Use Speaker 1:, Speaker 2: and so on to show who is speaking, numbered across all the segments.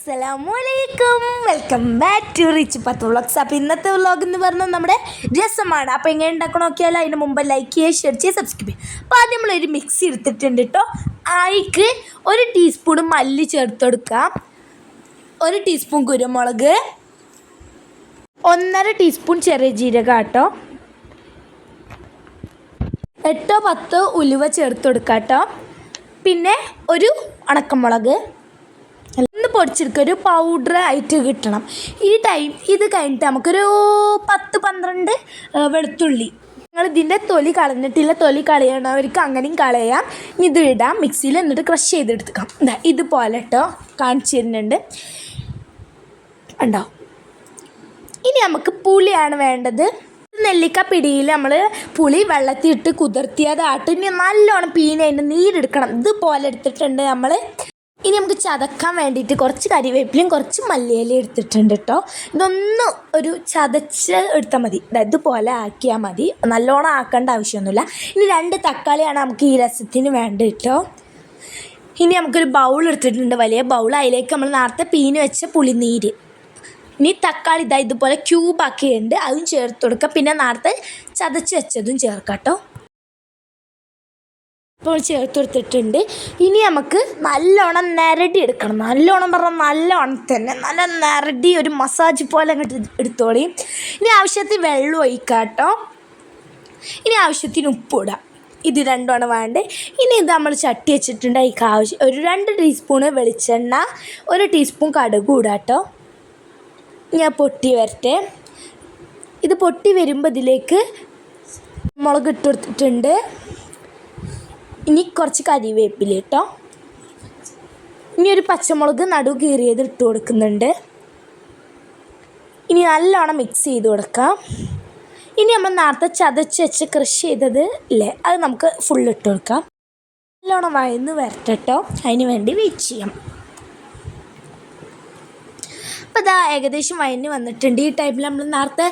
Speaker 1: അസ്സലാമലൈക്കും, welcome back to rich പത്ത് vlogs. അപ്പോൾ ഇന്നത്തെ വ്ളോഗ് എന്ന് പറഞ്ഞാൽ നമ്മുടെ രസമാണ്. അപ്പോൾ എങ്ങനെ ഉണ്ടാക്കണം നോക്കിയാലോ അതിന് മുമ്പ് ലൈക്ക് ചെയ്യുക, ഷെയർ ചെയ്യുക, സബ്സ്ക്രൈബ് ചെയ്യുക. അപ്പോൾ ആദ്യം നമ്മളൊരു മിക്സി എടുത്തിട്ടുണ്ട് കേട്ടോ. അതിലേക്ക് 1 ടീസ്പൂൺ മല്ലി ചേർത്ത് കൊടുക്കാം, 1 ടീസ്പൂൺ കുരുമുളക്, 1.5 ടീസ്പൂൺ ചെറിയ ജീരകം കേട്ടോ, 8-10 ഉലുവ ചേർത്ത് കൊടുക്കാം കേട്ടോ. പിന്നെ ഒരു ഉണക്കമുളക് ഒന്ന് പൊടിച്ചെടുക്കുക, ഒരു പൗഡർ ആയിട്ട് കിട്ടണം. ഇത് കഴിഞ്ഞിട്ട് നമുക്കൊരു 10-12 വെളുത്തുള്ളി. നിങ്ങൾ ഇതിൻ്റെ തൊലി കളഞ്ഞിട്ടില്ല, തൊലി കളയണവർക്ക് അങ്ങനെയും കളയാം. ഇത് ഇടാം മിക്സിയിൽ, എന്നിട്ട് ക്രഷ് ചെയ്തെടുക്കാം. ഇതുപോലെ കേട്ടോ കാണിച്ചു തരുന്നുണ്ട് ഉണ്ടോ. ഇനി നമുക്ക് പുളിയാണ് വേണ്ടത്. നെല്ലിക്ക പിടിയിൽ നമ്മൾ പുളി വെള്ളത്തിലിട്ട് കുതിർത്തിയതായിട്ട് ഇനി നല്ലോണം അതിൻ്റെ നീരെടുക്കണം. ഇതുപോലെ എടുത്തിട്ടുണ്ട് നമ്മൾ. ഇനി നമുക്ക് ചതക്കാൻ വേണ്ടിയിട്ട് കുറച്ച് കരിവേപ്പിലയും കുറച്ച് മല്ലിയിലയും എടുത്തിട്ടുണ്ട് കേട്ടോ. ഇതൊന്നും ഒരു ചതച്ച് എടുത്താൽ മതി, ഇതുപോലെ ആക്കിയാൽ മതി, നല്ലോണം ആക്കേണ്ട ആവശ്യമൊന്നുമില്ല. ഇനി 2 തക്കാളിയാണ് നമുക്ക് ഈ രസത്തിന് വേണ്ട കേട്ടോ. ഇനി നമുക്കൊരു ബൗൾ എടുത്തിട്ടുണ്ട്, വലിയ ബൗൾ. അതിലേക്ക് നമ്മൾ നേരത്തെ പീഞ്ഞ് വെച്ച പുളിനീര്, ഇനി തക്കാളി ഇതുപോലെ ക്യൂബാക്കിയുണ്ട്, അതും ചേർത്ത് കൊടുക്കുക. പിന്നെ നേരത്തെ ചതച്ച് വെച്ചതും ചേർക്കാം കേട്ടോ. ഇപ്പോൾ ചേർത്ത് കൊടുത്തിട്ടുണ്ട്. ഇനി നമുക്ക് നല്ലോണം നിരടി എടുക്കണം. നല്ലോണം പറഞ്ഞാൽ നല്ലോണം തന്നെ നല്ല നിരടി ഒരു മസാജ് പോലെ അങ്ങോട്ട് എടുത്തോളി. ഇനി ആവശ്യത്തിന് വെള്ളം ഒഴിക്കാം കേട്ടോ. ഇനി ആവശ്യത്തിന് ഉപ്പിടാം. ഇത് രണ്ടുമാണ് വേണ്ടത്. ഇനി ഇത് നമ്മൾ ചട്ടി വെച്ചിട്ടുണ്ട്. അതിലേക്ക് ആവശ്യം ഒരു 2 ടീസ്പൂണ് വെളിച്ചെണ്ണ, 1 ടീസ്പൂൺ കടുക് ഇടാം കേട്ടോ. ഞാൻ പൊട്ടി വരട്ടെ. ഇത് പൊട്ടി വരുമ്പോൾ ഇതിലേക്ക് മുളക് ഇട്ട് കൊടുത്തിട്ടുണ്ട്. ഇനി കുറച്ച് കരിവേപ്പില കേട്ടോ. ഇനി ഒരു പച്ചമുളക് നടു കീറിയത് ഇട്ട് കൊടുക്കുന്നുണ്ട്. ഇനി നല്ലോണം മിക്സ് ചെയ്ത് കൊടുക്കാം. ഇനി നമ്മൾ നേരത്തെ ചതച്ച് വെച്ച് ക്രഷ് ചെയ്തത് ഇല്ലേ, അത് നമുക്ക് ഫുള്ള് ഇട്ട് കൊടുക്കാം. നല്ലോണം വഴന്ന് വരട്ടെ കേട്ടോ, അതിന് വേണ്ടി വെയിറ്റ് ചെയ്യാം. അപ്പോൾ ഇതാ ഏകദേശം വഴന്ന് വന്നിട്ടുണ്ട്. ഈ ടൈമിൽ നമ്മൾ നേരത്തെ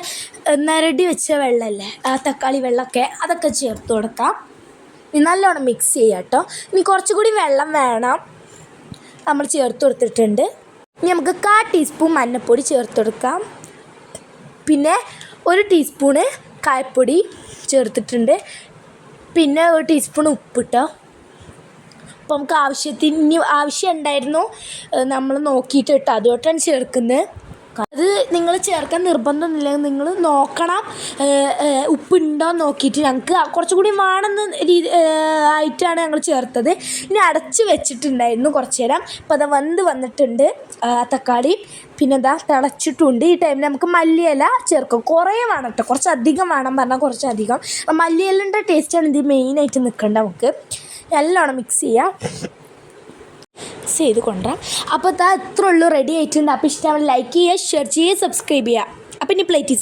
Speaker 1: നിരടി വെച്ച വെള്ളമല്ലേ, ആ തക്കാളി വെള്ളമൊക്കെ, അതൊക്കെ ചേർത്ത് കൊടുക്കാം. നല്ലോണം മിക്സ് ചെയ്യാം കേട്ടോ. ഇനി കുറച്ചുകൂടി വെള്ളം വേണം, നമ്മൾ ചേർത്ത് കൊടുത്തിട്ടുണ്ട്. ഇനി നമുക്ക് 1/4 ടീസ്പൂൺ മഞ്ഞൾപ്പൊടി ചേർത്ത് കൊടുക്കാം. പിന്നെ 1 ടീസ്പൂണ് കായപ്പൊടി ചേർത്തിട്ടുണ്ട്. പിന്നെ 1 ടീസ്പൂൺ ഉപ്പിട്ടോ. അപ്പോൾ നമുക്ക് ആവശ്യം ഉണ്ടായിരുന്നു, നമ്മൾ നോക്കിയിട്ട് ഇട്ടോ, അതുകൊണ്ടാണ് ചേർക്കുന്നത്. അത് നിങ്ങൾ ചേർക്കാൻ നിർബന്ധമൊന്നുമില്ല, നിങ്ങൾ നോക്കണം ഉപ്പുണ്ടോ നോക്കിയിട്ട്. ഞങ്ങൾക്ക് കുറച്ചുകൂടി വേണമെന്ന് ആയിട്ടാണ് ഞങ്ങൾ ചേർത്തത്. ഇനി അടച്ച് വെച്ചിട്ടുണ്ടായിരുന്നു കുറച്ച് നേരം. അപ്പോൾ അത് വന്നിട്ടുണ്ട് തക്കാളി. പിന്നെ ഇതാ തിളച്ചിട്ടുണ്ട്. ഈ ടൈമിൽ നമുക്ക് മല്ലിയില ചേർക്കും. കുറേ വേണം കേട്ടോ, കുറച്ചധികം വേണം പറഞ്ഞാൽ കുറച്ചധികം. മല്ലിയിലൻ്റെ ടേസ്റ്റാണ് ഇത് മെയിനായിട്ട് നിൽക്കേണ്ടത്. നമുക്ക് നല്ലോണം മിക്സ് ചെയ്യാം, ചെയ്ത് കൊണ്ടുവരാം. അപ്പോൾ ഇത്ര ഉള്ളൂ, റെഡി ആയിട്ടുണ്ട്. അപ്പോൾ ഇഷ്ടമാണ് ലൈക്ക് ചെയ്യുക, ഷെയർ ചെയ്യുക, സബ്സ്ക്രൈബ് ചെയ്യുക. അപ്പോൾ ഇനി പ്ലേറ്റ്